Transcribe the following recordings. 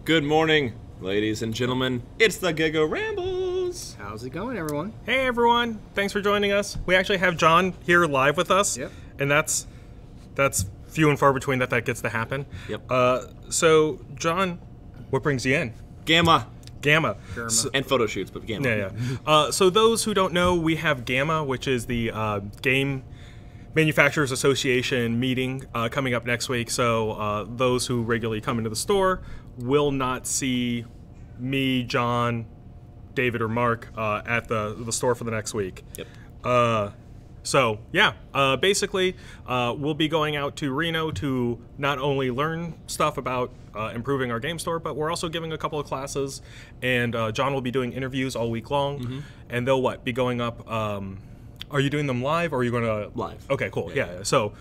Good morning, ladies and gentlemen. It's the Giga Rambles. How's it going, everyone? Hey everyone, thanks for joining us. We actually have John here live with us. Yep. And that's few and far between that gets to happen. Yep. So John, what brings you in? Gamma. Gamma. And photo shoots, but Gamma. Yeah. So those who don't know, we have Gamma, which is the Game Manufacturers Association meeting coming up next week. So those who regularly come into the store will not see me, John, David, or Mark at the store for the next week. Yep. So yeah, basically we'll be going out to Reno to not only learn stuff about improving our game store, but we're also giving a couple of classes, and John will be doing interviews all week long, and they'll be going up. Are you doing them live, or are you going to live? Okay, cool. Yeah. So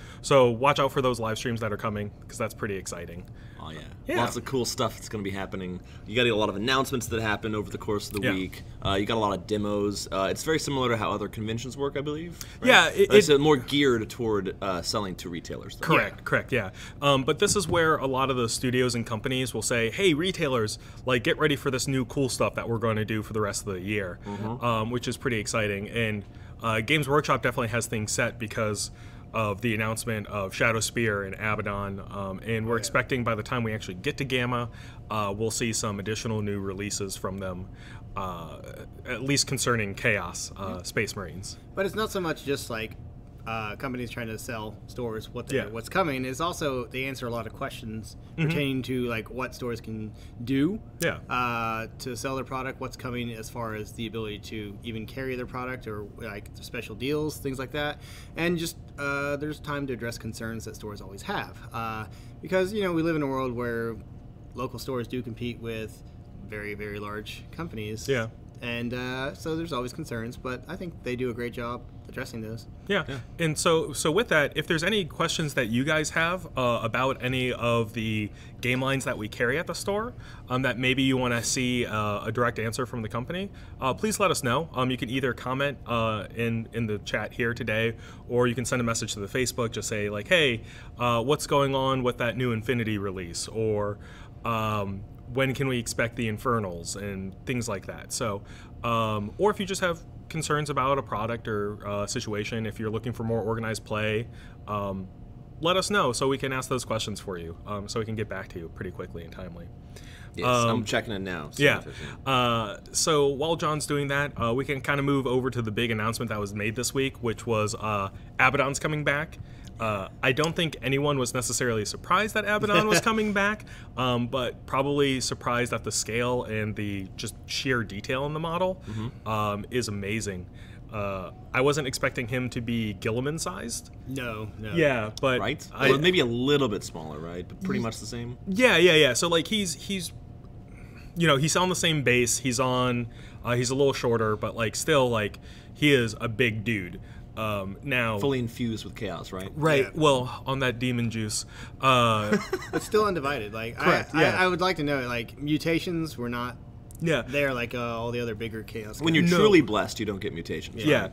watch out for those live streams that are coming, because that's pretty exciting. Oh yeah. Yeah. Lots of cool stuff that's going to be happening. You got a lot of announcements that happen over the course of the week. You got a lot of demos. It's very similar to how other conventions work, I believe. Right? Yeah, it's more geared toward selling to retailers. Though. Correct. Yeah. But this is where a lot of the studios and companies will say, "Hey, retailers, get ready for this new cool stuff that we're going to do for the rest of the year," which is pretty exciting. And Games Workshop definitely has things set because of the announcement of Shadow Spear and Abaddon, and we're expecting by the time we actually get to Gamma, we'll see some additional new releases from them, at least concerning Chaos Space Marines. But it's not so much just companies trying to sell stores what's coming. It's also they answer a lot of questions pertaining to what stores can do to sell their product, what's coming as far as the ability to even carry their product, or special deals, things like that. And just there's time to address concerns that stores always have, because we live in a world where local stores do compete with very, very large companies. Yeah. And so there's always concerns, but I think they do a great job addressing those. Yeah. And so with that, if there's any questions that you guys have about any of the game lines that we carry at the store, that maybe you want to see a direct answer from the company, please let us know. You can either comment in the chat here today, or you can send a message to the Facebook. Just say hey, what's going on with that new Infinity release, or when can we expect the Infernals and things like that. So, or if you just have concerns about a product or situation, if you're looking for more organized play, let us know so we can ask those questions for you, so we can get back to you pretty quickly and timely. Yes, I'm checking it now. So while John's doing that, we can kind of move over to the big announcement that was made this week, which was Abaddon's coming back. I don't think anyone was necessarily surprised that Abaddon was coming back, but probably surprised at the scale and the just sheer detail in the model is amazing. I wasn't expecting him to be Gilliman sized. No. Yeah, but right? Or maybe a little bit smaller, right? But pretty much the same. Yeah. So he's he's on the same base. He's on. He's a little shorter, but still he is a big dude. Now fully infused with chaos, right? Right. Yeah. Well, on that demon juice. But still undivided. Correct. I would like to know mutations were not Yeah. there all the other bigger chaos. When you're truly blessed, you don't get mutations. Yeah.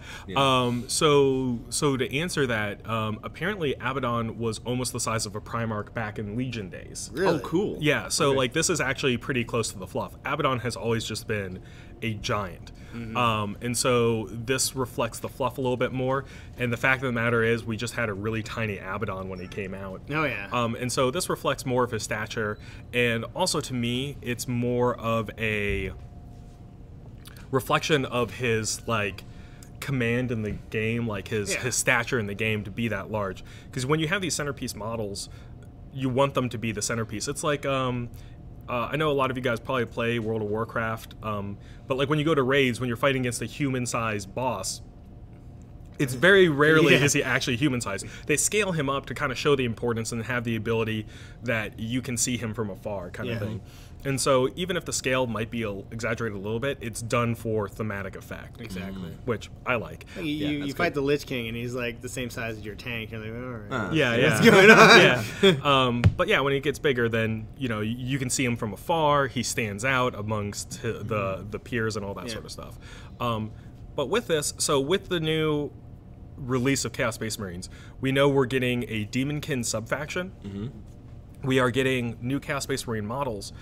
So to answer that, apparently Abaddon was almost the size of a Primarch back in Legion days. Really? Oh, cool. Yeah. So this is actually pretty close to the fluff. Abaddon has always just been a giant. And so this reflects the fluff a little bit more. And the fact of the matter is, we just had a really tiny Abaddon when he came out. Oh, yeah. And so this reflects more of his stature. And also to me, it's more of a reflection of his, command in the game, his stature in the game to be that large. Because when you have these centerpiece models, you want them to be the centerpiece. It's I know a lot of you guys probably play World of Warcraft, but when you go to raids, when you're fighting against a human-sized boss, it's very rarely is he actually human-sized. They scale him up to kind of show the importance and have the ability that you can see him from afar kind of thing. And so even if the scale might be exaggerated a little bit, it's done for thematic effect. Exactly. Which I like. You fight the Lich King, and he's the same size as your tank. You're all right. Yeah. What's going on? But yeah, when he gets bigger, then you can see him from afar. He stands out amongst the peers and all that sort of stuff. But with this, with the new release of Chaos Space Marines, we know we're getting a Demonkin subfaction. we are getting new Chaos Space Marine models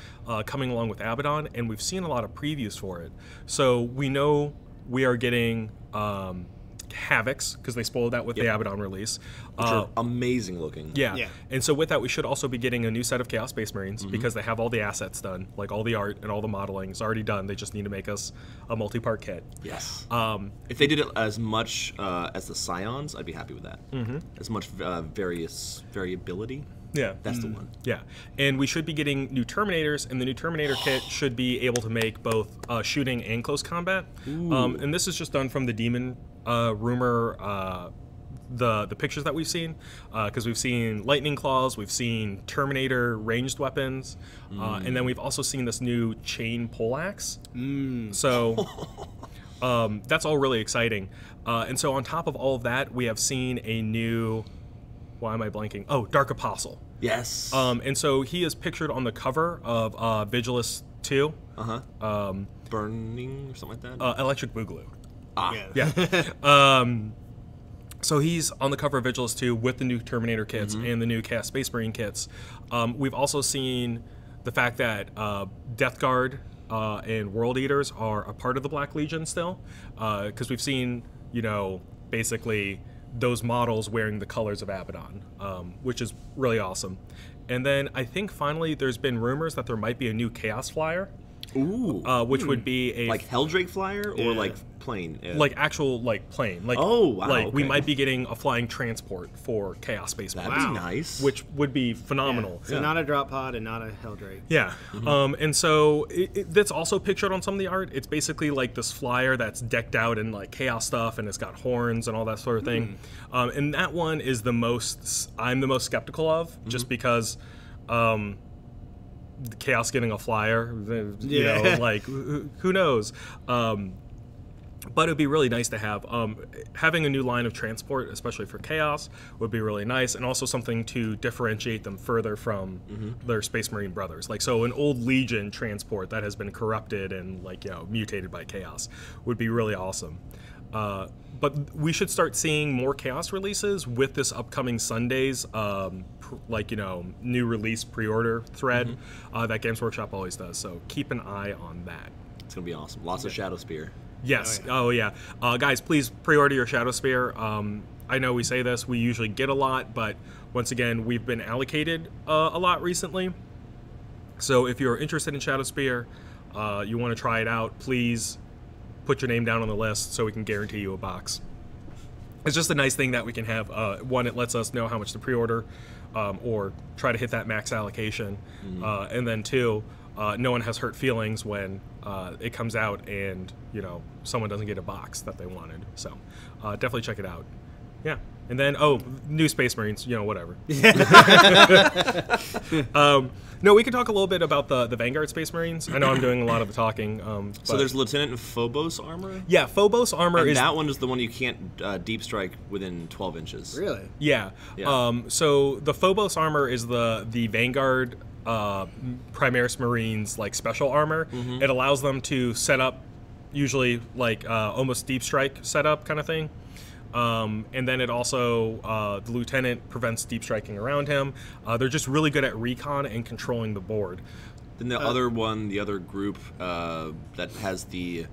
coming along with Abaddon, and we've seen a lot of previews for it. So we know we are getting Havocs, because they spoiled that with the Abaddon release. Which are amazing looking. Yeah. And so with that, we should also be getting a new set of Chaos Space Marines, because they have all the assets done, like all the art and all the modeling is already done. They just need to make us a multi-part kit. Yes. If they did it as much as the Scions, I'd be happy with that. As much variability. Yeah. That's the one. Yeah. And we should be getting new Terminators, and the new Terminator kit should be able to make both shooting and close combat. And this is just done from the Demon rumor, the pictures that we've seen, because we've seen Lightning Claws, we've seen Terminator ranged weapons, and then we've also seen this new chain poleaxe. So that's all really exciting. And so on top of all of that, we have seen a new... Why am I blanking? Oh, Dark Apostle. Yes. And so he is pictured on the cover of Vigilus 2. Burning or something like that? Electric Boogaloo. Yeah. So he's on the cover of Vigilus 2 with the new Terminator kits and the new Chaos Space Marine kits. We've also seen the fact that Death Guard and World Eaters are a part of the Black Legion still, because we've seen, basically those models wearing the colors of Abaddon, which is really awesome. And then I think finally there's been rumors that there might be a new Chaos Flyer. Which would be a... Like Helldrake Flyer or like plane? Like actual plane. Like, oh, wow. Like we might be getting a flying transport for Chaos Space Marine. That'd be nice. Which would be phenomenal. Yeah. So not a drop pod and not a Helldrake. Yeah. And so that's also pictured on some of the art. It's basically like this flyer that's decked out in like chaos stuff, and it's got horns and all that sort of thing. And that one is I'm the most skeptical of, just because Chaos getting a flyer, like who knows? But it'd be really nice to have. Having a new line of transport, especially for Chaos, would be really nice, and also something to differentiate them further from their Space Marine brothers. Like, so an old Legion transport that has been corrupted and mutated by Chaos would be really awesome. But we should start seeing more Chaos releases with this upcoming Sunday's, new release pre-order thread that Games Workshop always does. So keep an eye on that. It's going to be awesome. Lots of Shadow Spear. Yes. Oh, yeah. Guys, please pre-order your Shadow Spear. I know we say this, we usually get a lot, but once again, we've been allocated a lot recently. So if you're interested in Shadow Spear, you want to try it out, please put your name down on the list so we can guarantee you a box. It's just a nice thing that we can have. One, it lets us know how much to pre-order or try to hit that max allocation. And then two, no one has hurt feelings when it comes out and, someone doesn't get a box that they wanted. So definitely check it out. Yeah. And then, new Space Marines, whatever. No, we could talk a little bit about the Vanguard Space Marines. I know I'm doing a lot of the talking. So there's Lieutenant and Phobos armor? Yeah, Phobos armor and that one is the one you can't deep strike within 12 inches. Really? Yeah. So the Phobos armor is the Vanguard Primaris Marines special armor. It allows them to set up usually almost deep strike setup kind of thing. And then it also, the lieutenant prevents deep striking around him. They're just really good at recon and controlling the board. Then the other one, the other group that has the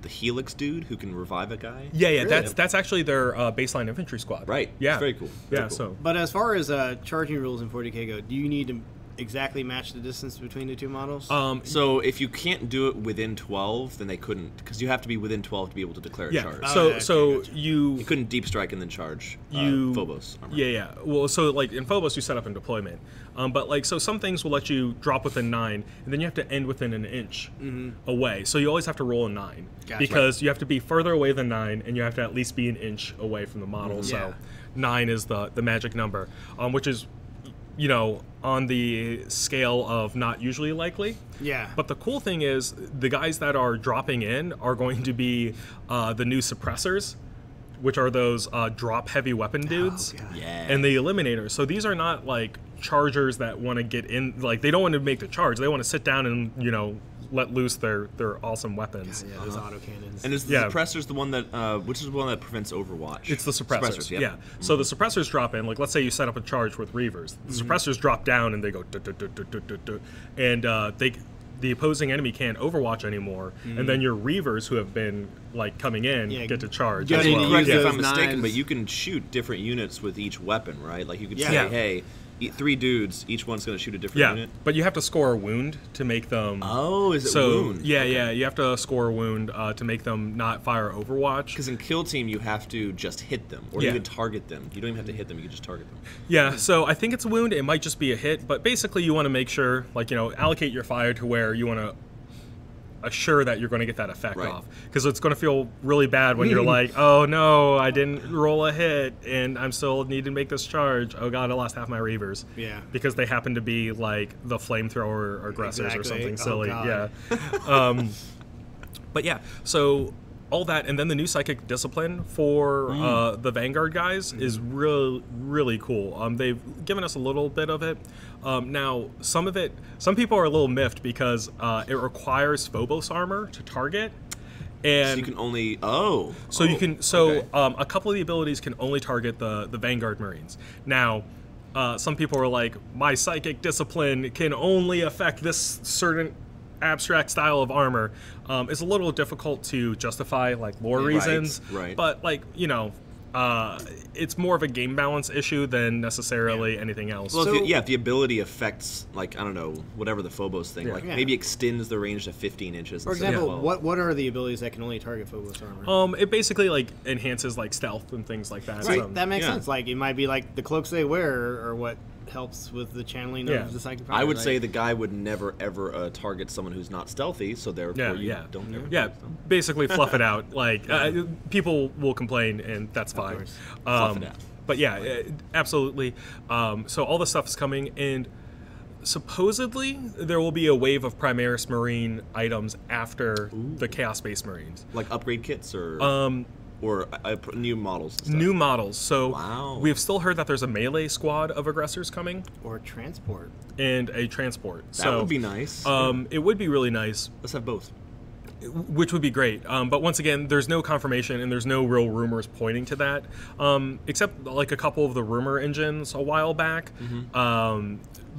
Helix dude who can revive a guy. Yeah, really? That's actually their baseline infantry squad. Right. Yeah. It's very cool. Very cool. So. But as far as charging rules in 40K go, do you need to exactly match the distance between the two models? So if you can't do it within 12, then they couldn't, because you have to be within 12 to be able to declare a charge. So gotcha. you couldn't deep strike and then charge Phobos armor. Yeah. Well, so in Phobos you set up in deployment, but so some things will let you drop within 9, and then you have to end within an inch away. So you always have to roll a 9 because you have to be further away than 9, and you have to at least be an inch away from the model. So 9 is the magic number, which is on the scale of not usually likely. Yeah. But the cool thing is the guys that are dropping in are going to be the new suppressors. which are those drop heavy weapon dudes, and the Eliminators. So these are not like chargers that want to get in, like they don't want to make the charge. They want to sit down and let loose their awesome weapons. Yeah, those autocannons. And is the suppressors the one that which is the one that prevents Overwatch? It's the suppressors. Yeah. So the suppressors drop in. Like let's say you set up a charge with Reavers. The suppressors drop down and they go and the opposing enemy can't Overwatch anymore, and then your Reavers who have been like coming in get to charge. Correct me if I'm mistaken, but you can shoot different units with each weapon, right? Like you could say, hey, 3 dudes, each one's going to shoot a different unit. But you have to score a wound to make them. Oh, is it wound? Yeah, okay. You have to score a wound to make them not fire Overwatch. Because in Kill Team, you have to just hit them or even target them. You don't even have to hit them; you can just target them. Yeah, so I think it's a wound. It might just be a hit, but basically, you want to make sure, like allocate your fire to where you want to assure that you're going to get that effect off, because it's going to feel really bad when you're like, oh no, I didn't roll a hit and I'm still need to make this charge. Oh god, I lost half my Reavers. Yeah, because they happen to be like the flamethrower aggressors or something silly. God. Yeah. But yeah, so all that, and then the new psychic discipline for the Vanguard guys is really cool. They've given us a little bit of it. Now, some people are a little miffed because it requires Phobos armor to target. And so you can only a couple of the abilities can only target the Vanguard Marines. Now, some people are like, my psychic discipline can only affect this certain abstract style of armor. It's a little difficult to justify like lore reasons, but like it's more of a game balance issue than necessarily anything else. Well, if the ability affects, like, I don't know, whatever the Phobos thing, maybe extends the range to 15 inches. For example, what are the abilities that can only target Phobos armor? It basically like enhances like stealth and things like that. Right, that makes sense. Like it might be like the cloaks they wear or what helps with the channeling of the psychic power. I would say the guy would never ever target someone who's not stealthy, so therefore you don't ever target them. Basically fluff it out. Like people will complain, and that's fine. Fluff it out. But yeah, absolutely. So all this stuff is coming, and supposedly there will be a wave of Primaris Marine items after the Chaos Space Marines, like upgrade kits or new models. New models. So we've still heard that there's a melee squad of aggressors coming, or transport, and a transport. That would be nice. It would be really nice. Let's have both. Which would be great, but once again, there's no confirmation and there's no real rumors pointing to that, except like a couple of the rumor engines a while back.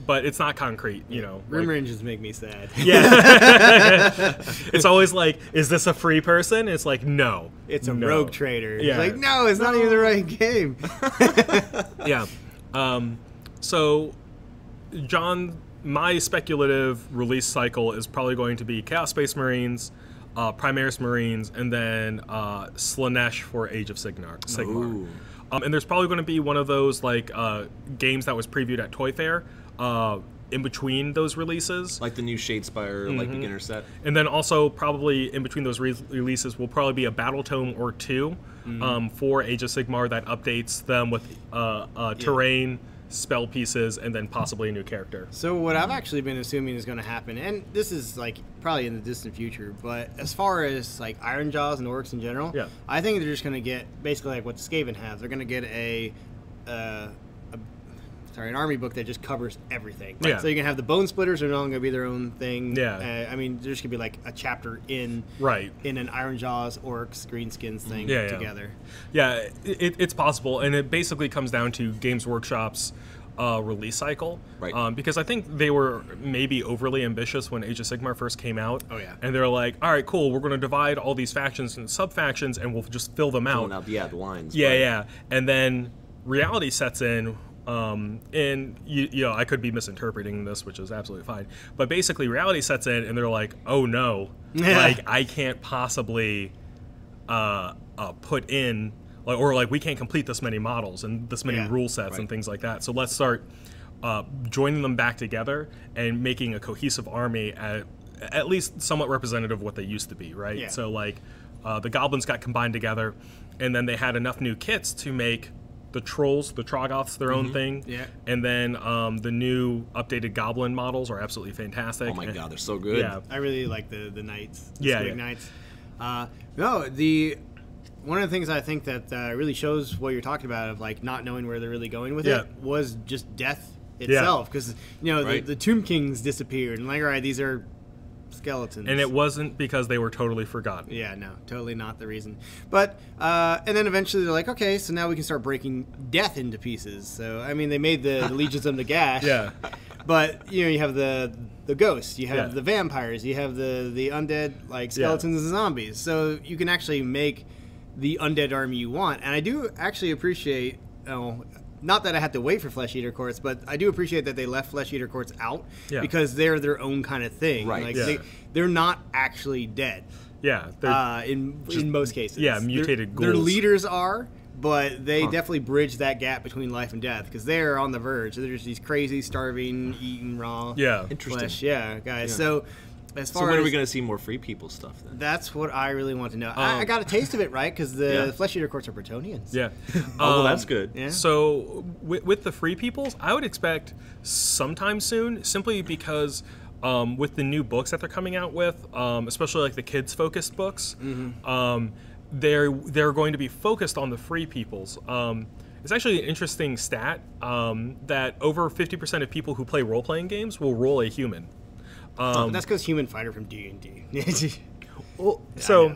But it's not concrete, Rumor engines make me sad. Yeah, it's always like, is this a free person? It's like, no, it's a rogue trader. Yeah, it's like, no, it's not even the right game. Yeah. So, John, my speculative release cycle is probably going to be Chaos Space Marines, Primaris Marines, and then Slanesh for Age of Sigmar. And there's probably going to be one of those like games that was previewed at Toy Fair in between those releases, like the new Shadespire like beginner set. And then also probably in between those releases will probably be a battle tome or two for Age of Sigmar that updates them with terrain, spell pieces, and then possibly a new character. So what I've actually been assuming is going to happen, and this is like probably in the distant future, but as far as like Iron Jaws and Orcs in general, I think they're just going to get basically like what the Skaven have. They're going to get an army book that just covers everything. So you can have the Bone Splitters are no longer going to be their own thing. I mean, there's going to be like a chapter in an Iron Jaws, Orcs, Greenskins thing together. Yeah, it's possible, and it basically comes down to Games Workshop's release cycle. Because I think they were maybe overly ambitious when Age of Sigmar first came out. And they're like, all right, cool, we're going to divide all these factions into sub-factions, and we'll just fill them out. The lines. And then reality sets in. And I could be misinterpreting this, which is absolutely fine. But basically, reality sets in, and they're like, "Oh no, like I can't possibly put in, like we can't complete this many models and this many rule sets and things like that. So let's start joining them back together and making a cohesive army at least somewhat representative of what they used to be, right? So like the goblins got combined together, and then they had enough new kits to make the trolls, the Troggoths, their own thing. And then the new updated goblin models are absolutely fantastic. Oh my god, they're so good. I really like the knights. The knights. No, the one of the things I think that really shows what you're talking about of like not knowing where they're really going with it was just death itself, because the Tomb Kings disappeared and like, all right, these are skeletons, and it wasn't because they were totally forgotten. Yeah, no, totally not the reason. But and then eventually they're like, okay, so now we can start breaking death into pieces. So I mean, they made the Legions of Nagash. Yeah. But you have the ghosts, you have the vampires, you have the undead like skeletons and zombies. So you can actually make the undead army you want. And I do actually appreciate, not that I had to wait for Flesh Eater Courts, but I do appreciate that they left Flesh Eater Courts out because they're their own kind of thing. Right. Like they're not actually dead. Yeah. In most cases. Yeah, mutated ghouls. Their leaders are. But they definitely bridge that gap between life and death because they're on the verge. There's these crazy, starving, eating raw flesh. Yeah, guys. Yeah. So as far when as, are we going to see more Free People stuff then? That's what I really want to know. I got a taste of it, right? Because the Flesh Eater Courts are Bretonnians. Yeah. Well, that's good. Yeah. So with the Free Peoples, I would expect sometime soon, simply because with the new books that they're coming out with, especially like the kids-focused books, they're going to be focused on the Free Peoples. It's actually an interesting stat that over 50% of people who play role-playing games will roll a human. That's because Human Fighter from D&D. Well, so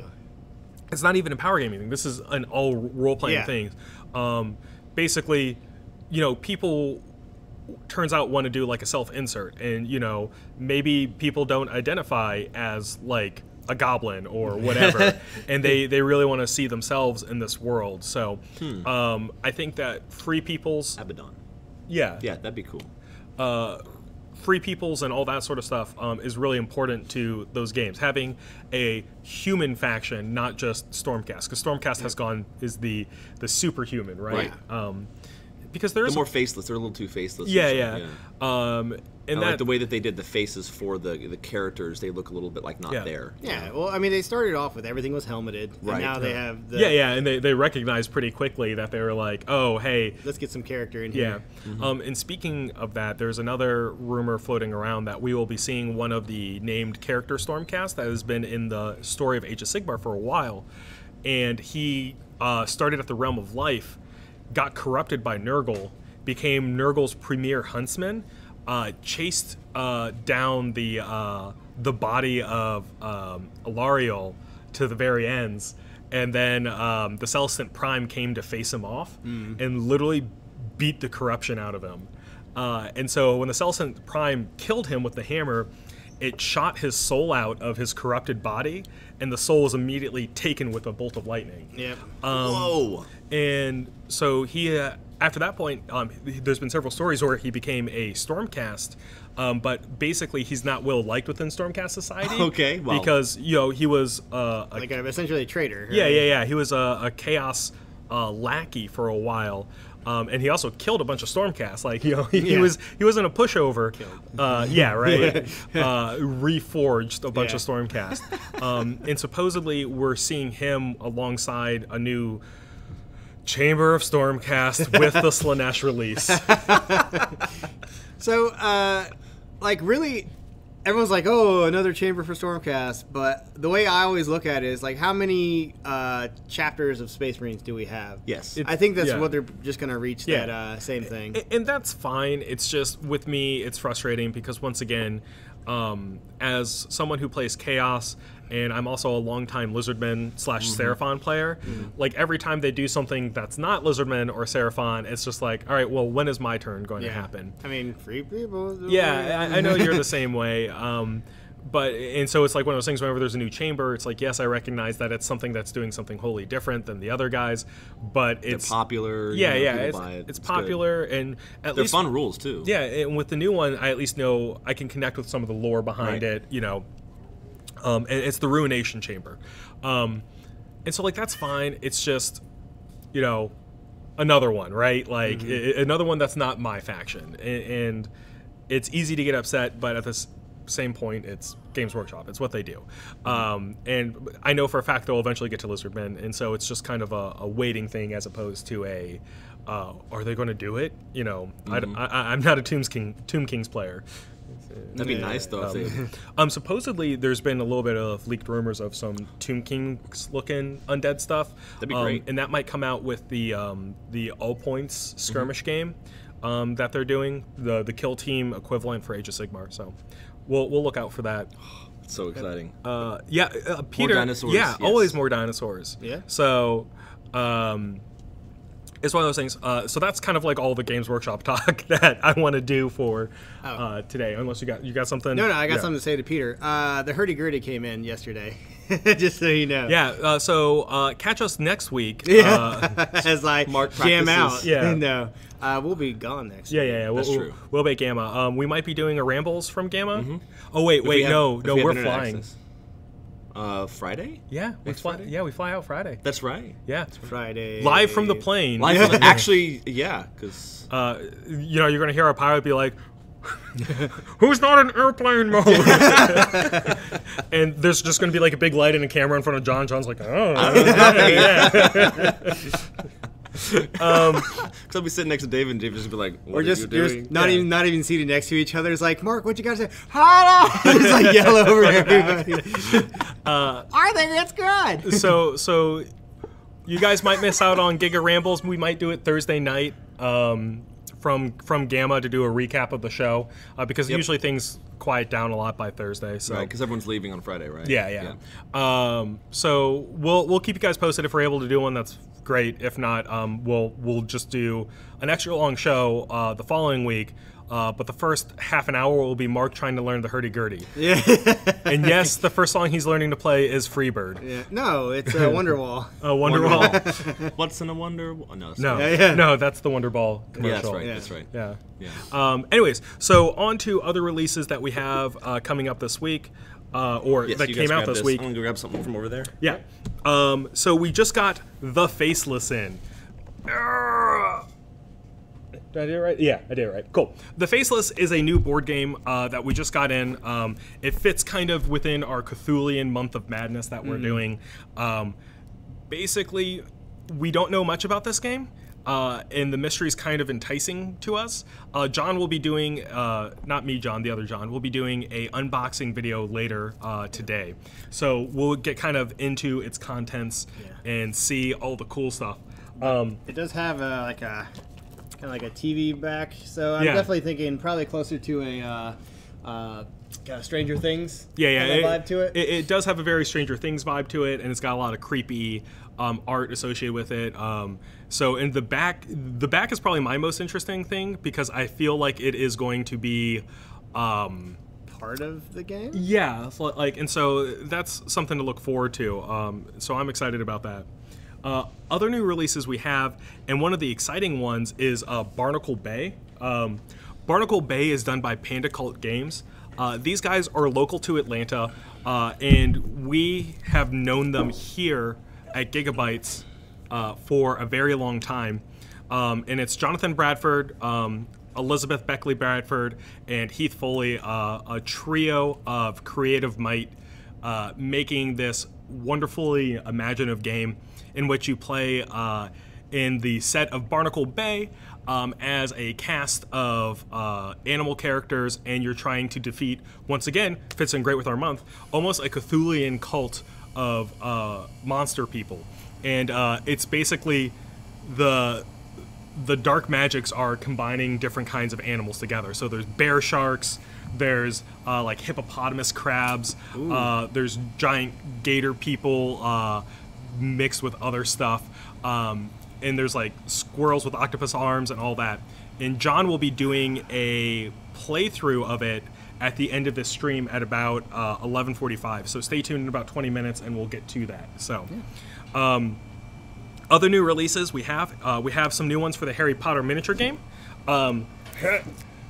it's not even a power gaming thing. This is an all role-playing thing. Basically, people turns out want to do like a self-insert, and maybe people don't identify as like a goblin or whatever, and they really want to see themselves in this world. So I think that Free Peoples... Abaddon. Yeah, that'd be cool. Free Peoples and all that sort of stuff is really important to those games. Having a human faction, not just Stormcast, because Stormcast is the superhuman, right? Because they're more faceless. They're a little too faceless. Yeah. And like the way that they did the faces for the characters, they look a little bit like not there. Yeah, well, I mean, they started off with everything was helmeted, and now they have the... and they recognized pretty quickly that they were like, oh, hey... Let's get some character in here. Yeah. And speaking of that, there's another rumor floating around that we will be seeing one of the named character Stormcast that has been in the story of Age of Sigmar for a while, and he started at the Realm of Life, got corrupted by Nurgle, became Nurgle's premier huntsman, chased down the body of Alariel to the very ends, and then the Celestant Prime came to face him off and literally beat the corruption out of him. And so when the Celestant Prime killed him with the hammer, it shot his soul out of his corrupted body, and the soul was immediately taken with a bolt of lightning. Yep. Whoa! And so he, after that point, there's been several stories where he became a Stormcast, but basically he's not well liked within Stormcast society. Okay, well. Because he was essentially a traitor. Right? Yeah. He was a Chaos lackey for a while. And he also killed a bunch of Stormcasts. Like he wasn't a pushover. Reforged a bunch of Stormcasts. And supposedly we're seeing him alongside a new Chamber of Stormcast with the Slanesh release. So, really, everyone's like, oh, another Chamber for Stormcast. But the way I always look at it is, like, how many chapters of Space Marines do we have? Yes. I think that's what they're just going to reach, that same thing. And that's fine. It's just, with me, it's frustrating because, once again, as someone who plays Chaos, and I'm also a longtime Lizardman / Seraphon player, like, every time they do something that's not Lizardman or Seraphon, it's just like, all right, well, when is my turn going to happen? I mean, Free People. I know you're the same way. And so it's like one of those things, whenever there's a new chamber, it's like, yes, I recognize that it's something that's doing something wholly different than the other guys, but it's popular. It's popular, good. And at they're least fun rules too. Yeah, and with the new one, I at least know I can connect with some of the lore behind it, and it's the Ruination Chamber. And so, like, that's fine. It's just, another one, right? Like, another one that's not my faction. And it's easy to get upset, but at this same point, it's Games Workshop. It's what they do. And I know for a fact they'll eventually get to Lizardmen, and so it's just kind of a waiting thing as opposed to are they going to do it? I'm not a Tomb Kings player. That'd be nice though. Supposedly, there's been a little bit of leaked rumors of some Tomb Kings looking undead stuff. That'd be great. And that might come out with the All Points skirmish game that they're doing, the kill team equivalent for Age of Sigmar. So we'll look out for that. It's so exciting. Peter. More dinosaurs. Yeah, yes. always more dinosaurs. Yeah. So. It's one of those things. So that's kind of like all the Games Workshop talk that I want to do for today. Unless you got something. No, I got something to say to Peter. The hurdy-gurdy came in yesterday, just so you know. Yeah. So catch us next week. Yeah. As I Mark jam practices. out. No. We'll be gone next week. Yeah. That's true. We'll be at Gamma. We might be doing a Rambles from Gamma. Oh wait, no, we're flying. Access. Friday? Yeah, we fly. Friday? Yeah, we fly out Friday. That's right. Yeah, Friday. live from the plane. Actually, yeah, because you're gonna hear our pilot be like, "Who's not in airplane mode?" And there's just gonna be like a big light and a camera in front of John. John's like, "Oh, yeah." Because I'll be sitting next to David, and David just be like, "What are you doing?" Not even seated next to each other. It's like, Mark, what you got to say? Just like yell over everybody. I think that's good. So you guys might miss out on Giga Rambles. We might do it Thursday night from Gamma to do a recap of the show because usually things quiet down a lot by Thursday. So. Right, because everyone's leaving on Friday, right? Yeah. So we'll keep you guys posted if we're able to do one. That's great. If not, we'll just do an extra long show the following week. But the first half an hour will be Mark trying to learn the hurdy-gurdy. Yeah. And yes, the first song he's learning to play is Freebird. Yeah. No, it's Wonderwall. Wonderwall. What's in a Wonderwall? No, that's the Wonderball commercial. Yeah, that's right. Yeah. Anyways, so on to other releases that we have coming up this week, that came out this week. I'm going to grab something from over there. Yeah. So we just got The Faceless in. Did I do it right? Yeah, I did it right. Cool. The Faceless is a new board game that we just got in. It fits kind of within our Cthulian Month of Madness that we're doing. Basically, we don't know much about this game, and the mystery is kind of enticing to us. John will be doing, not me, John, the other John, will be doing a unboxing video later today. So we'll get kind of into its contents and see all the cool stuff. It does have kind of like a TV back, so I'm definitely thinking probably closer to a Stranger Things vibe to it. It does have a very Stranger Things vibe to it, and it's got a lot of creepy art associated with it. So in the back is probably my most interesting thing because I feel like it is going to be part of the game. Yeah, and so that's something to look forward to. So I'm excited about that. Other new releases we have, and one of the exciting ones is Barnacle Bay. Barnacle Bay is done by Panda Cult Games. These guys are local to Atlanta, and we have known them here at Gigabytes for a very long time. And it's Jonathan Bradford, Elizabeth Beckley Bradford, and Heath Foley, a trio of creative might, making this wonderfully imaginative game in which you play in the set of Barnacle Bay as a cast of animal characters, and you're trying to defeat, once again, fits in great with our month, almost a Cthulian cult of monster people. And it's basically the dark magics are combining different kinds of animals together. So there's bear sharks, there's like hippopotamus crabs, there's giant gator people mixed with other stuff, and there's like squirrels with octopus arms and all that. And John will be doing a playthrough of it at the end of this stream at about 11:45. So stay tuned in about 20 minutes and we'll get to that. So other new releases we have some new ones for the Harry Potter miniature game.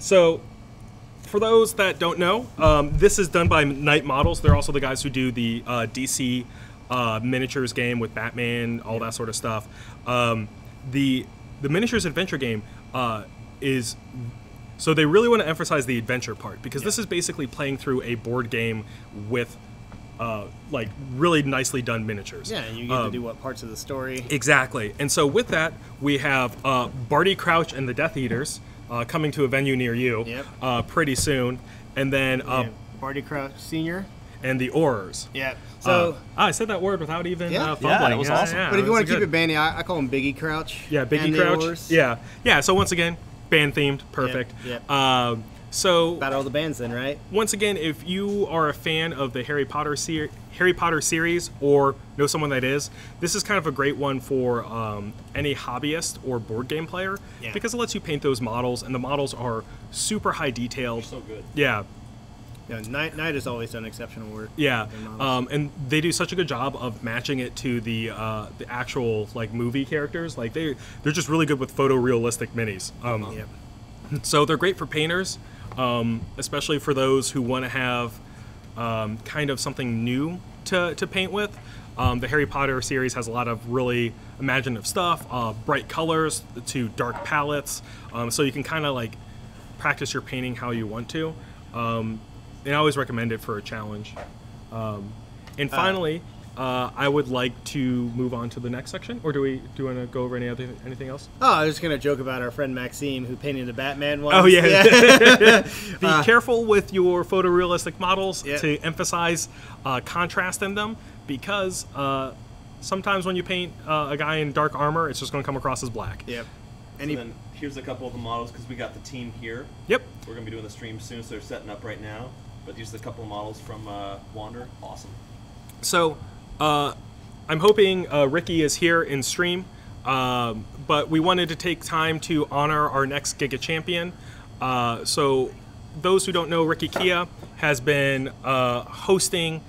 So for those that don't know, this is done by Night Models. They're also the guys who do the DC miniatures game with Batman, all that sort of stuff. The miniatures adventure game is, so they really want to emphasize the adventure part, because this is basically playing through a board game with like really nicely done miniatures. Yeah, and you get to do what parts of the story. Exactly. And so with that, we have Barty Crouch and the Death Eaters, coming to a venue near you pretty soon. And then Barty Crouch Sr. and the Aurors. Yeah. So I said that word without even fumbling. Yeah, that was awesome. But if you want to keep it bandy, I call him Biggie Crouch. Yeah, Biggie Crouch. Yeah. So once again, band themed, perfect. Yep. So about all the bands then, right? Once again, if you are a fan of the Harry Potter series or know someone that is, this is kind of a great one for any hobbyist or board game player because it lets you paint those models, and the models are super high detailed. So good. Yeah. Yeah, Knight has always done exceptional work. Yeah, and they do such a good job of matching it to the actual like movie characters. Like they're just really good with photorealistic minis. So they're great for painters, especially for those who want to have kind of something new to paint with. The Harry Potter series has a lot of really imaginative stuff, bright colors to dark palettes, so you can kind of like practice your painting how you want to. And I always recommend it for a challenge. And finally, I would like to move on to the next section, or do you want to go over anything else? Oh, I was just gonna joke about our friend Maxime who painted the Batman one. Oh yeah. Be careful with your photorealistic models to emphasize contrast in them, because sometimes when you paint a guy in dark armor, it's just going to come across as black. Yep. And then here's a couple of the models, because we got the team here. Yep. We're going to be doing the stream soon, so they're setting up right now. But these are the couple of models from Wander. Awesome. So I'm hoping Ricky is here in stream, but we wanted to take time to honor our next Giga Champion. So those who don't know, Ricky Kia has been hosting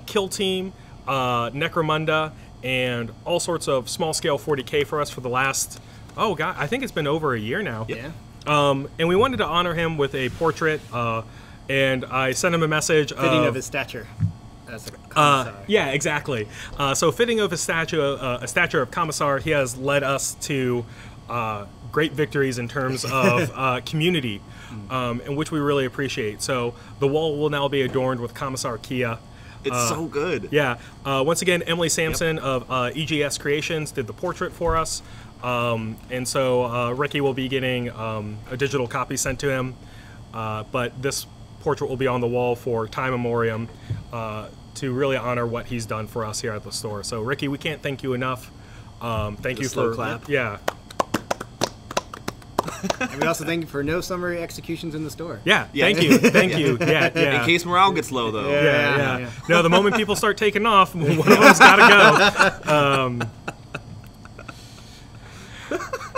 Kill Team, Necromunda, and all sorts of small-scale 40K for us for the last, I think it's been over a year now. Yeah. And we wanted to honor him with a portrait, and I sent him a message. Fitting of his stature. As a commissar. Yeah, exactly. So fitting of a stature of commissar, he has led us to great victories in terms of community, in which we really appreciate. So the wall will now be adorned with Commissar Kia. It's so good. Yeah. Once again, Emily Sampson of EGS Creations did the portrait for us. And so Ricky will be getting a digital copy sent to him. But this portrait will be on the wall for time memoriam to really honor what he's done for us here at the store. So Ricky, we can't thank you enough. Thank you for clap. Yeah. And we also thank you for no summary executions in the store. Yeah. Thank you. Thank you. Yeah. In case morale gets low, though. Yeah. No, the moment people start taking off, one of them's got to go.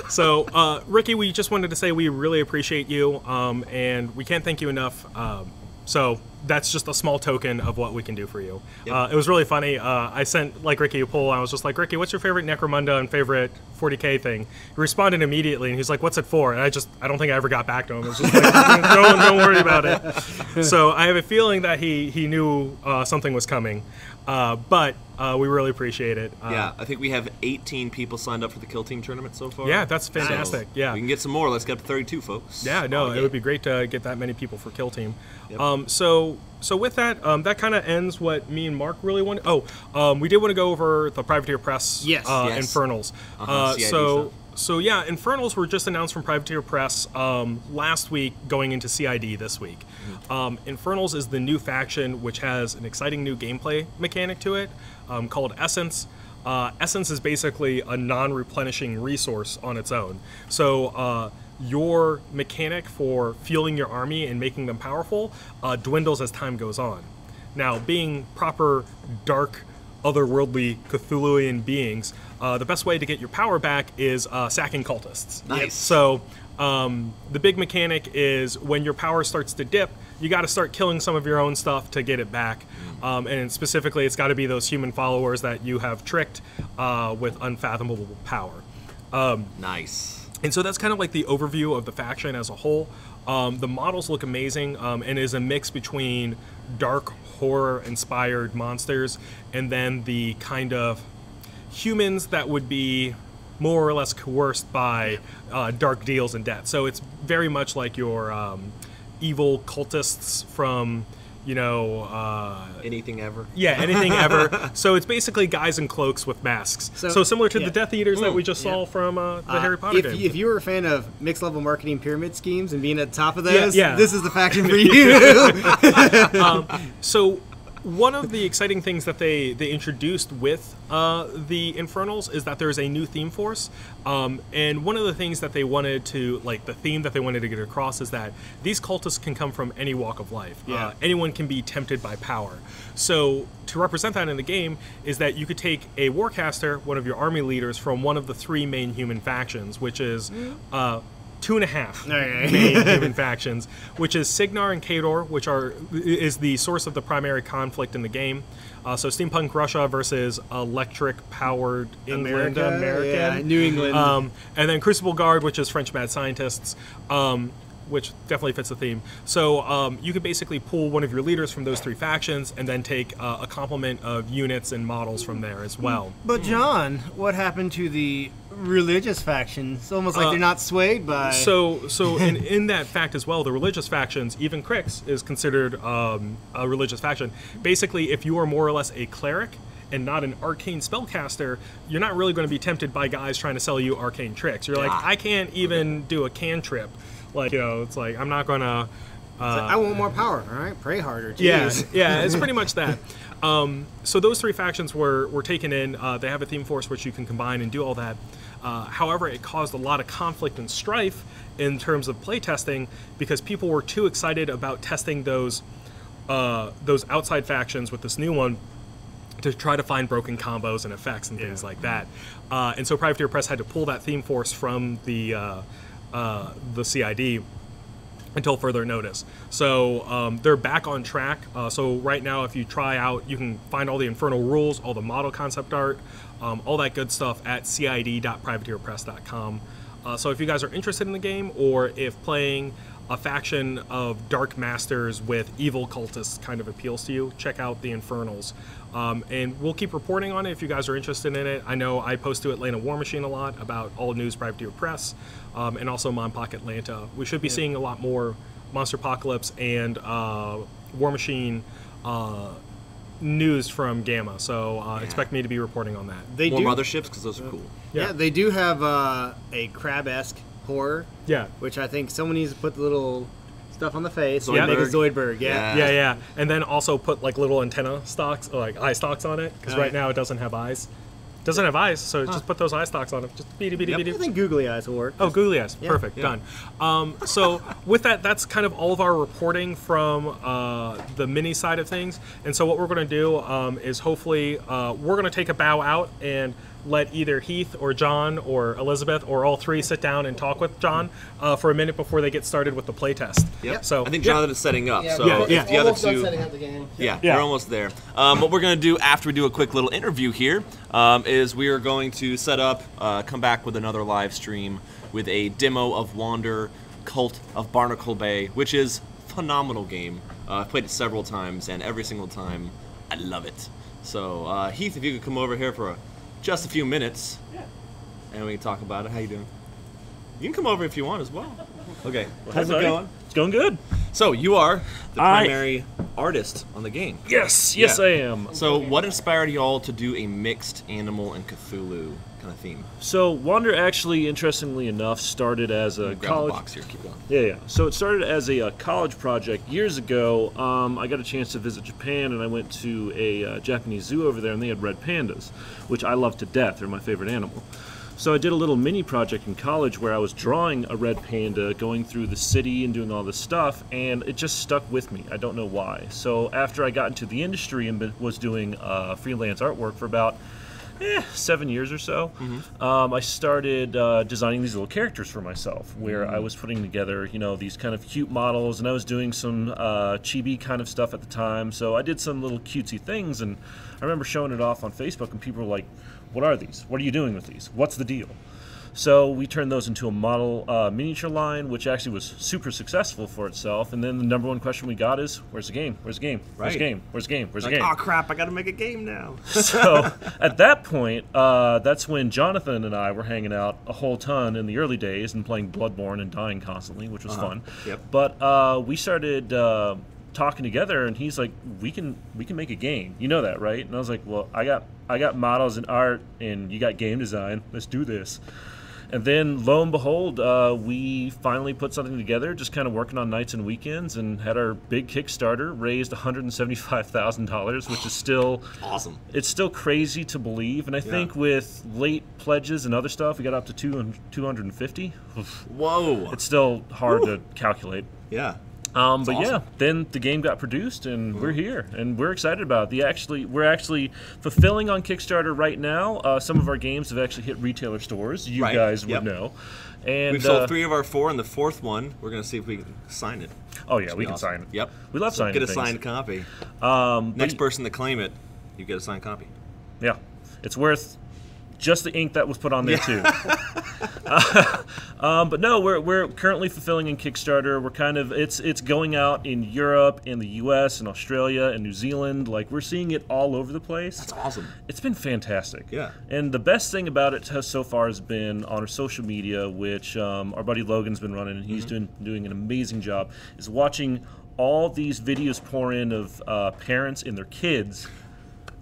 So, Ricky, we just wanted to say we really appreciate you, and we can't thank you enough. So that's just a small token of what we can do for you. Yep. It was really funny. I sent Ricky a poll. I was just like, Ricky, what's your favorite Necromunda and favorite 40K thing? He responded immediately, and he's like, what's it for? And I don't think I ever got back to him. It was just like, don't worry about it. So I have a feeling that he knew something was coming. But we really appreciate it. Yeah, I think we have 18 people signed up for the Kill Team tournament so far. Yeah, that's fantastic. So we can get some more. Let's get up to 32, folks. Yeah, no, it would be great to get that many people for Kill Team. Yep. So with that, that kind of ends what me and Mark really wanted. We did want to go over the Privateer Press Infernals. So yeah, Infernals were just announced from Privateer Press last week, going into CID this week. Infernals is the new faction, which has an exciting new gameplay mechanic to it called Essence. Essence is basically a non-replenishing resource on its own. So your mechanic for fueling your army and making them powerful dwindles as time goes on. Now, being proper dark, otherworldly Cthulhuian beings, the best way to get your power back is sacking cultists. Nice. So the big mechanic is when your power starts to dip, you got to start killing some of your own stuff to get it back. And specifically, it's got to be those human followers that you have tricked with unfathomable power. Nice. And so that's kind of like the overview of the faction as a whole. The models look amazing, and is a mix between dark horror-inspired monsters and then the kind of humans that would be more or less coerced by dark deals and death. So it's very much like your evil cultists from anything ever. Yeah, anything ever. So it's basically guys in cloaks with masks. So similar to the Death Eaters that we just saw from the Harry Potter game. If you were a fan of mixed level marketing pyramid schemes and being at the top of those, this is the faction for you. So one of the exciting things that they introduced with the Infernals is that there's a new theme force. And one of the things that they wanted to, the theme that they wanted to get across is that these cultists can come from any walk of life. Anyone can be tempted by power. So to represent that in the game is that you could take a warcaster, one of your army leaders, from one of the 3 main human factions, which is 2.5 main human factions, which is Signar and Khador, which is the source of the primary conflict in the game. So steampunk Russia versus electric-powered England, America, New England, and then Crucible Guard, which is French mad scientists, which definitely fits the theme. So you could basically pull one of your leaders from those 3 factions and then take a complement of units and models from there as well. But John, what happened to the religious faction? It's almost like they're not swayed by... So in that fact as well, the religious factions, even Crix is considered a religious faction. Basically, if you are more or less a cleric and not an arcane spellcaster, you're not really going to be tempted by guys trying to sell you arcane tricks. You're like, I can't even do a cantrip. It's like, I'm not going to... I want more power, all right? Pray harder, jeez. Yeah, it's pretty much that. So those 3 factions were taken in. They have a theme force which you can combine and do all that. However, it caused a lot of conflict and strife in terms of playtesting because people were too excited about testing those outside factions with this new one to try to find broken combos and effects and things like that. And so Privateer Press had to pull that theme force from the CID until further notice. So they're back on track. So right now, if you try out, you can find all the Infernal rules, all the model concept art, all that good stuff at cid.privateerpress.com. So if you guys are interested in the game, or if playing a faction of Dark Masters with evil cultists kind of appeals to you, check out the Infernals. And we'll keep reporting on it if you guys are interested in it. I know I post to Atlanta War Machine a lot about All News Privateer Press, and also Mon Pocket Atlanta. We should be seeing a lot more Monster Apocalypse and War Machine news from Gamma, so expect me to be reporting on that. More motherships, because those are cool. Yeah, they do have a crab-esque horror. Yeah. Which I think someone needs to put the little stuff on the face. Zoidberg. Make a Zoidberg, Yeah. And then also put little antenna stalks, or eye stalks on it, because right now it doesn't have eyes. Doesn't have eyes, so just put those eye stalks on it. Just beady. I think googly eyes will work. Oh, googly eyes. Yeah. Perfect. Done. So with that, that's kind of all of our reporting from the mini side of things. And so what we're going to do is hopefully we're going to take a bow out and let either Heath or John or Elizabeth or all 3 sit down and talk with John for a minute before they get started with the playtest. Yep. So I think Jonathan is setting up. Yeah, so if the other 2, setting up the game. Yeah, we're almost there. What we're going to do after we do a quick little interview here is we are going to set up, come back with another live stream with a demo of Wander Cult of Barnacle Bay, which is a phenomenal game. I've played it several times, and every single time I love it. So Heath, if you could come over here for just a few minutes, and we can talk about it. How you doing? You can come over if you want as well. Okay, how's it going? It's going good. So you are the primary artist on the game. Yes, I am. So what inspired y'all to do a mixed animal and Cthulhu kind of theme? So Wander actually, interestingly enough, started as a college. The box here. Keep going. Yeah. So it started as a college project years ago. I got a chance to visit Japan, and I went to a Japanese zoo over there, and they had red pandas, which I love to death. They're my favorite animal. So I did a little mini project in college where I was drawing a red panda going through the city and doing all this stuff, and it just stuck with me. I don't know why. So after I got into the industry and was doing freelance artwork for about 7 years or so, I started designing these little characters for myself, where I was putting together, these kind of cute models, and I was doing some chibi kind of stuff at the time. So I did some little cutesy things, and I remember showing it off on Facebook, and people were like, "What are these? What are you doing with these? What's the deal?" So we turned those into a model miniature line, which actually was super successful for itself. And then the number one question we got is, "Where's the game? Where's the game? Where's the game? Where's the game? Where's the game?" Oh crap! I got to make a game now. So at that point, that's when Jonathan and I were hanging out a whole ton in the early days and playing Bloodborne and dying constantly, which was fun. Yep. But we started talking together, and he's like, we can make a game. You know that, right? And I was like, well, I got models and art, and you got game design. Let's do this. And then, lo and behold, we finally put something together, just kind of working on nights and weekends, and had our big Kickstarter, raised $175,000, which is still awesome. It's still crazy to believe, and I think with late pledges and other stuff, we got up to 250. Whoa! It's still hard to calculate. Yeah. But awesome. yeah, then the game got produced, and we're here, and we're excited about it. We're actually fulfilling on Kickstarter right now. Some of our games have actually hit retailer stores. You guys would know. And we've sold 3 of our 4, and the 4th one, we're going to see if we can sign it. Oh yeah, we can sign it. Yep. We love signing Get a things. signed copy. Next person to claim it, you get a signed copy. Yeah, it's worth just the ink that was put on there too. But no, we're currently fulfilling in Kickstarter. We're kind of it's going out in Europe, in the U.S., and Australia, and New Zealand. Like, we're seeing it all over the place. That's awesome. It's been fantastic. Yeah. And the best thing about it so far has been on our social media, which our buddy Logan's been running, and he's doing an amazing job. Is watching all these videos pour in of parents and their kids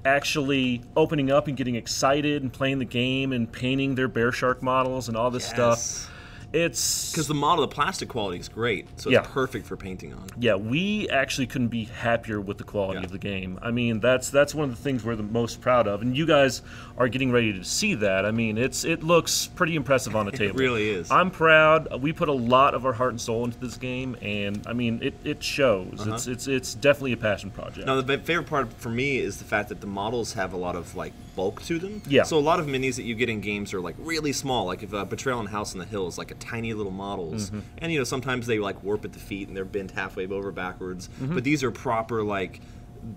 actually opening up and getting excited and playing the game and painting their bear shark models and all this stuff. It's because the plastic quality is great, so it's perfect for painting on. Yeah, we actually couldn't be happier with the quality of the game. I mean, that's one of the things we're the most proud of, and you guys are getting ready to see that. I mean, it looks pretty impressive on the table. It really is. I'm proud. We put a lot of our heart and soul into this game, and I mean, it shows. It's definitely a passion project. Now, the favorite part for me is the fact that the models have a lot of like bulk to them. Yeah. So a lot of minis that you get in games are like really small. Like if Betrayal on House on the Hill is like a tiny little models, and you know sometimes they like warp at the feet and they're bent halfway over backwards. But these are proper, like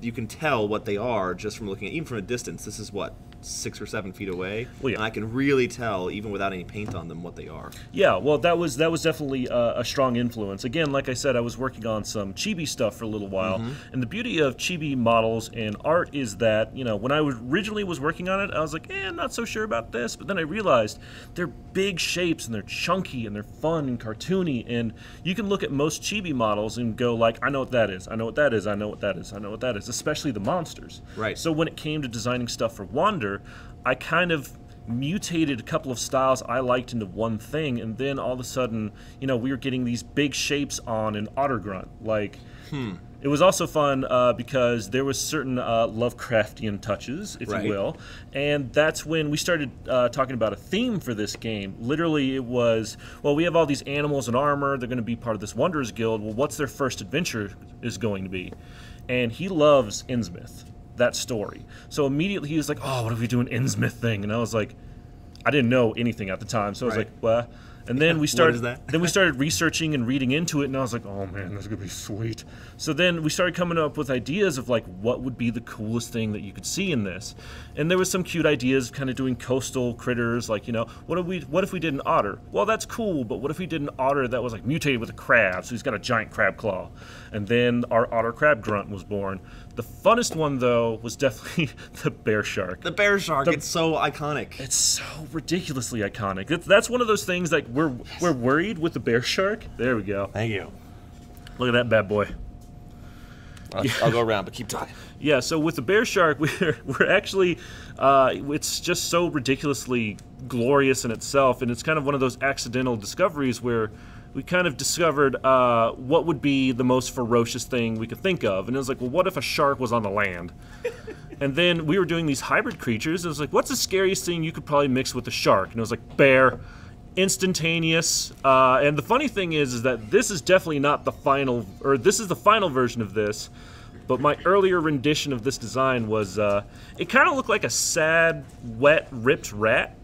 you can tell what they are just from looking at, even from a distance. This is what, 6 or 7 feet away, and I can really tell, even without any paint on them, what they are. Yeah, well, that was definitely a strong influence. Again, like I said, I was working on some chibi stuff for a little while, and the beauty of chibi models and art is that, you know, when I originally was working on it, I was like, I'm not so sure about this, but then I realized they're big shapes, and they're chunky, and they're fun and cartoony, and you can look at most chibi models and go like, I know what that is, I know what that is, I know what that is, I know what that is, especially the monsters. Right. So when it came to designing stuff for Wander, I kind of mutated a couple of styles I liked into one thing, and then all of a sudden, you know, we were getting these big shapes on an otter grunt. Like, it was also fun because there was certain Lovecraftian touches, if you will, and that's when we started talking about a theme for this game. Literally, it was, well, we have all these animals in armor, they're going to be part of this Wanderers Guild. Well, what's their first adventure is going to be? And he loves Innsmouth, that story. So immediately he was like, oh, what if we do an Innsmouth thing? And I was like, I didn't know anything at the time, so I was like, well. And then we started. What is that? Then we started researching and reading into it, and I was like, "Oh man, this is gonna be sweet." So then we started coming up with ideas of like what would be the coolest thing that you could see in this, and there was some cute ideas, kind of doing coastal critters, like, you know, what if we did an otter? Well, that's cool, but what if we did an otter that was like mutated with a crab, so he's got a giant crab claw, and then our otter crab grunt was born. The funnest one though was definitely the bear shark. The bear shark, it's so iconic. It's so ridiculously iconic. That's one of those things like we're worried with the bear shark. There we go. Thank you. Look at that bad boy. I'll go around, but keep talking. Yeah, so with the bear shark, we're actually, it's just so ridiculously glorious in itself, and it's kind of one of those accidental discoveries where we kind of discovered what would be the most ferocious thing we could think of. And it was like, well, what if a shark was on the land? And then we were doing these hybrid creatures. And it was like, what's the scariest thing you could probably mix with a shark? And it was like, bear. Instantaneous. And the funny thing is that this is definitely not the final, or this is the final version of this. But my earlier rendition of this design was, it kind of looked like a sad, wet, ripped rat.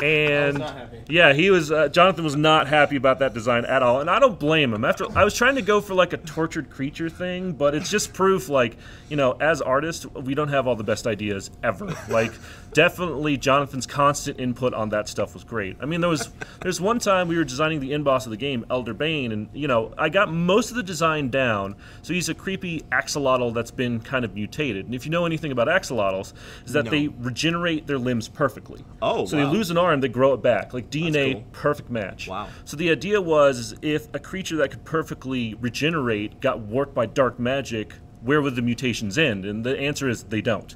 And yeah, he was. Jonathan was not happy about that design at all, and I don't blame him. After I was trying to go for like a tortured creature thing, but it's just proof, like, you know, as artists, we don't have all the best ideas ever. Like, definitely, Jonathan's constant input on that stuff was great. I mean, there's one time we were designing the end boss of the game, Elder Bane, and you know, I got most of the design down. So he's a creepy axolotl that's been kind of mutated, and if you know anything about axolotls, is that they regenerate their limbs perfectly. Oh, so they lose an arm, arm, they grow it back. Like DNA, cool. perfect match. Wow. So the idea was if a creature that could perfectly regenerate got warped by dark magic, where would the mutations end? And the answer is they don't.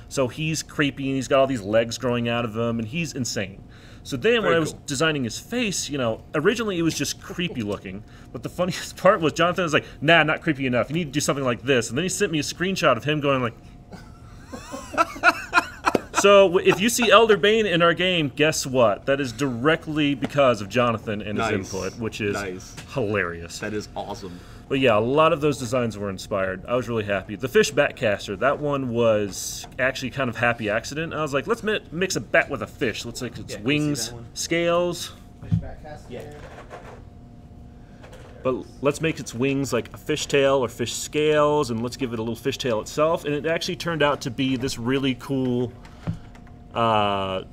So he's creepy, and he's got all these legs growing out of him, and he's insane. So then when I was designing his face, you know, originally it was just creepy looking. But the funniest part was Jonathan was like, nah, not creepy enough. You need to do something like this. And then he sent me a screenshot of him going like... So if you see Elder Bane in our game, guess what? That is directly because of Jonathan and his input, which is hilarious. That is awesome. But yeah, a lot of those designs were inspired. I was really happy. The fish batcaster, that one was actually kind of happy accident. I was like, let's mix a bat with a fish. Let's like its wings, scales. Fish batcaster. Yeah. But let's make its wings like a fishtail or fish scales, and let's give it a little fishtail itself. And it actually turned out to be this really cool, design.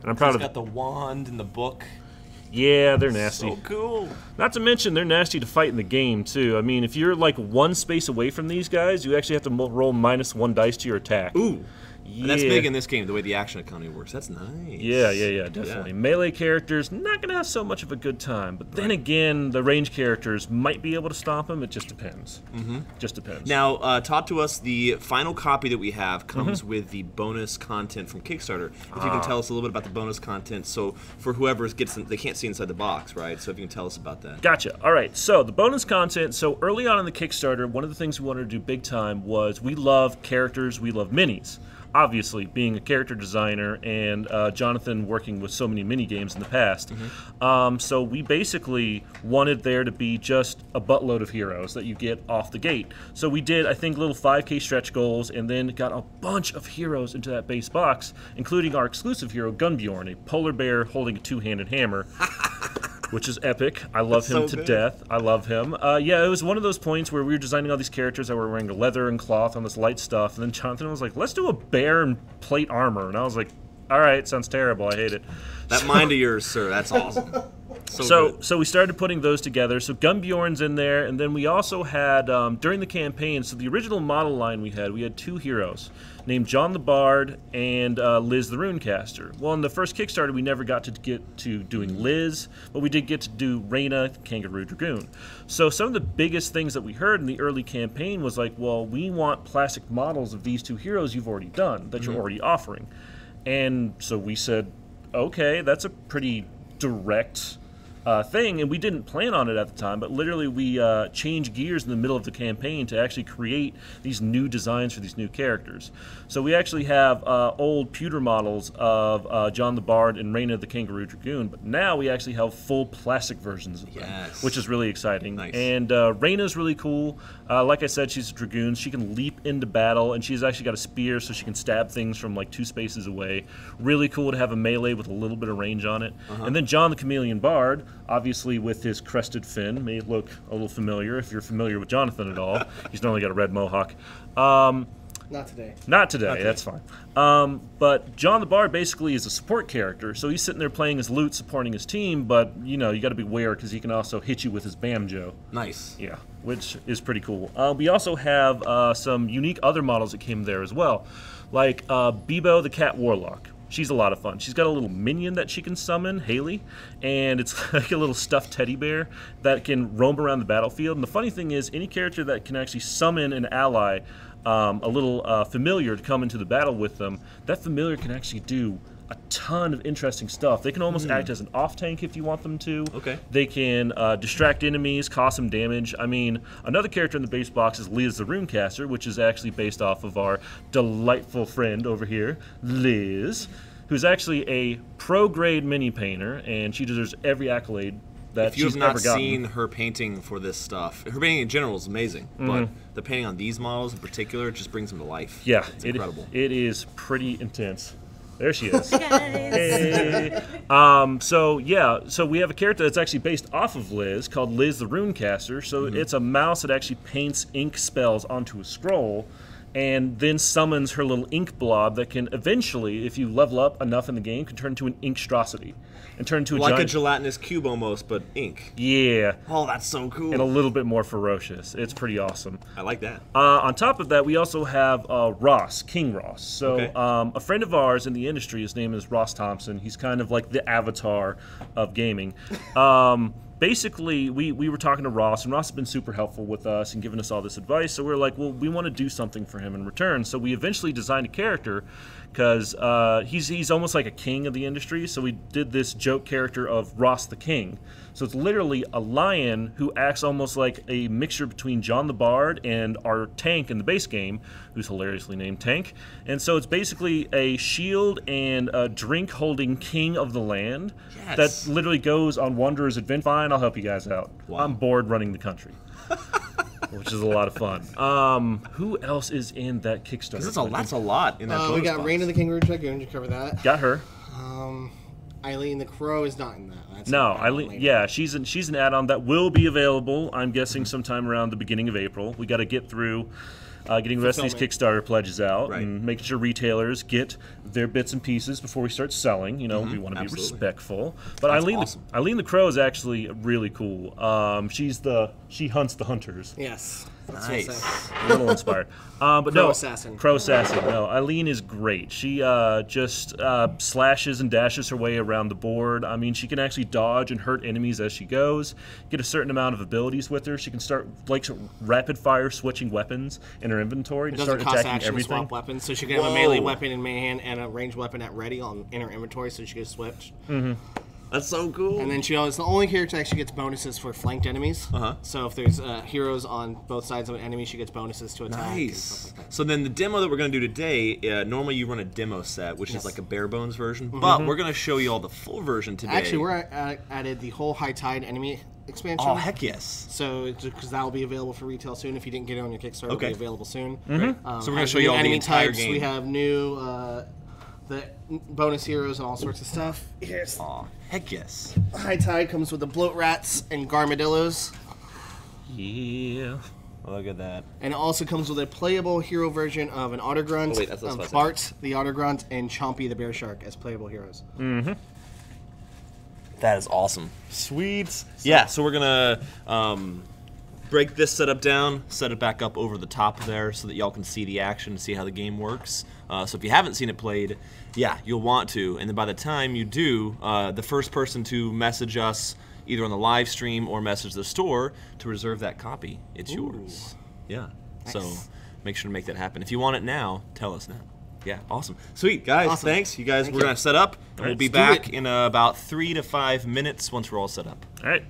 And I'm proud of it. It's got the wand and the book. Yeah, they're nasty. So cool. Not to mention, they're nasty to fight in the game, too. I mean, if you're like one space away from these guys, you actually have to roll -1 dice to your attack. Ooh. Yeah. And that's big in this game, the way the action economy works. That's nice. Yeah, definitely. Yeah. Melee characters, not going to have so much of a good time. But then again, the range characters might be able to stomp them. It just depends. Just depends. Now, talk to us. The final copy that we have comes with the bonus content from Kickstarter. If you can tell us a little bit about the bonus content. So for whoever gets them, they can't see inside the box, right? So if you can tell us about that. Gotcha. All right. So the bonus content. So early on in the Kickstarter, one of the things we wanted to do big time was we love characters. We love minis. Obviously, being a character designer and Jonathan working with so many mini games in the past. So we basically wanted there to be just a buttload of heroes that you get off the gate. So we did, I think, little 5K stretch goals and then got a bunch of heroes into that base box, including our exclusive hero, Gunbjorn, a polar bear holding a two-handed hammer. Which is epic. I love him to death. I love him. Yeah, it was one of those points where we were designing all these characters that were wearing leather and cloth on this light stuff, and then Jonathan was like, let's do a bear in plate armor. And I was like, all right, sounds terrible. I hate it. That mind of yours, sir, that's awesome. So we started putting those together. So Gunbjorn's in there, and then we also had, during the campaign, so the original model line we had 2 heroes named John the Bard and Liz the Runecaster. Well, in the first Kickstarter, we never got to get to doing Liz, but we did get to do Reyna, the Kangaroo Dragoon. So some of the biggest things that we heard in the early campaign was like, well, we want plastic models of these 2 heroes you've already done, that you're already offering. And so we said, okay, that's a pretty direct thing, and we didn't plan on it at the time, but literally we changed gears in the middle of the campaign to actually create these new designs for these new characters. So we actually have old pewter models of John the Bard and Reyna the Kangaroo Dragoon, but now we actually have full plastic versions of them, which is really exciting. Nice. And Reyna's really cool. Like I said, she's a Dragoon. She can leap into battle, and she's actually got a spear so she can stab things from like 2 spaces away. Really cool to have a melee with a little bit of range on it. And then John the Chameleon Bard, obviously with his crested fin, may look a little familiar if you're familiar with Jonathan at all. He's normally got a red mohawk. Not today. Not today, that's fine. But John the Bard basically is a support character, so he's sitting there playing his lute, supporting his team, but, you know, you got to beware because he can also hit you with his banjo. Nice. Yeah, which is pretty cool. We also have some unique other models that came there as well, like Bebo the Cat Warlock. She's a lot of fun. She's got a little minion that she can summon, Haley, and it's like a little stuffed teddy bear that can roam around the battlefield. And the funny thing is, any character that can actually summon an ally, a little familiar to come into the battle with them, that familiar can actually do a ton of interesting stuff. They can almost act as an off-tank if you want them to. Okay. They can distract enemies, cause some damage. I mean, another character in the base box is Liz the Runecaster, which is actually based off of our delightful friend over here, Liz, who's actually a pro-grade mini-painter, and she deserves every accolade that she's ever gotten. If you have not seen her painting for this stuff, her painting in general is amazing, but the painting on these models in particular just brings them to life. Yeah, it's incredible. It is pretty intense. There she is. Hey. So we have a character that's actually based off of Liz called Liz the Runecaster. So it's a mouse that actually paints ink spells onto a scroll, and then summons her little ink blob that can eventually, if you level up enough in the game, can turn into an inkstrosity and turn into a like giant, a gelatinous cube almost, but ink. Yeah. Oh, that's so cool. And a little bit more ferocious. It's pretty awesome. I like that. On top of that, we also have Ross, King Ross. So Okay. a friend of ours in the industry, his name is Ross Thompson. He's kind of like the avatar of gaming. Basically, we were talking to Ross, and Ross has been super helpful with us and giving us all this advice. So we were like, well, we want to do something for him in return. So we eventually designed a character because he's almost like a king of the industry. So we did this joke character of Ross the King. So it's literally a lion who acts almost like a mixture between John the Bard and our tank in the base game, who's hilariously named Tank. And so it's basically a shield and a drink-holding king of the land that literally goes on Wanderer's adventure. Fine, I'll help you guys out. Wow. I'm bored running the country. Which is a lot of fun. Who else is in that Kickstarter? That's a lot in that We got Rain of the Kangaroo Dragoon to cover that. Got her. Eileen the Crow is not in that. That's no, Eileen. Yeah, she's an add-on that will be available. I'm guessing sometime around the beginning of April. We got to get through getting the rest of these Kickstarter pledges out and making sure retailers get their bits and pieces before we start selling. You know, we want to be respectful. But Eileen the Crow is actually really cool. She hunts the hunters. Yes. Nice. A little inspired. But Crow Assassin. Crow Assassin. No, Eileen is great. She just slashes and dashes her way around the board. I mean, she can actually dodge and hurt enemies as she goes. Get a certain amount of abilities with her. She can start like rapid fire switching weapons in her inventory to start attacking everything. Swap weapons, so she can have a melee weapon in main hand and a ranged weapon at ready in her inventory, so she can switch. That's so cool. And then it's the only character that actually gets bonuses for flanked enemies. So if there's heroes on both sides of an enemy, she gets bonuses to attack. Nice. And stuff like that. So then the demo that we're going to do today, normally you run a demo set, which is like a bare bones version, but we're going to show you all the full version today. Actually, we're added the whole High Tide enemy expansion. Oh, heck yes. So, because that will be available for retail soon. If you didn't get it on your Kickstarter, it'll be available soon. So we're going to show you all the enemy entire types. game. We have new the bonus heroes and all sorts of stuff. Here's heck yes. High Tide comes with the bloat rats and garmadillos. Yeah. Look at that. And it also comes with a playable hero version of an Ottergrunt, of Bart the Ottergrunt, and Chompy the Bear Shark as playable heroes. That is awesome. Sweet. Yeah, so we're going to break this setup down, set it back up over the top there so that y'all can see the action and see how the game works. So if you haven't seen it played, yeah, you'll want to. And then by the time you do, the first person to message us either on the live stream or message the store to reserve that copy, it's yours. Yeah. Nice. So make sure to make that happen. If you want it now, tell us now. Yeah, awesome. Sweet, guys, thanks. You guys, we're going to set up, and we'll be back in about 3 to 5 minutes once we're all set up. All right.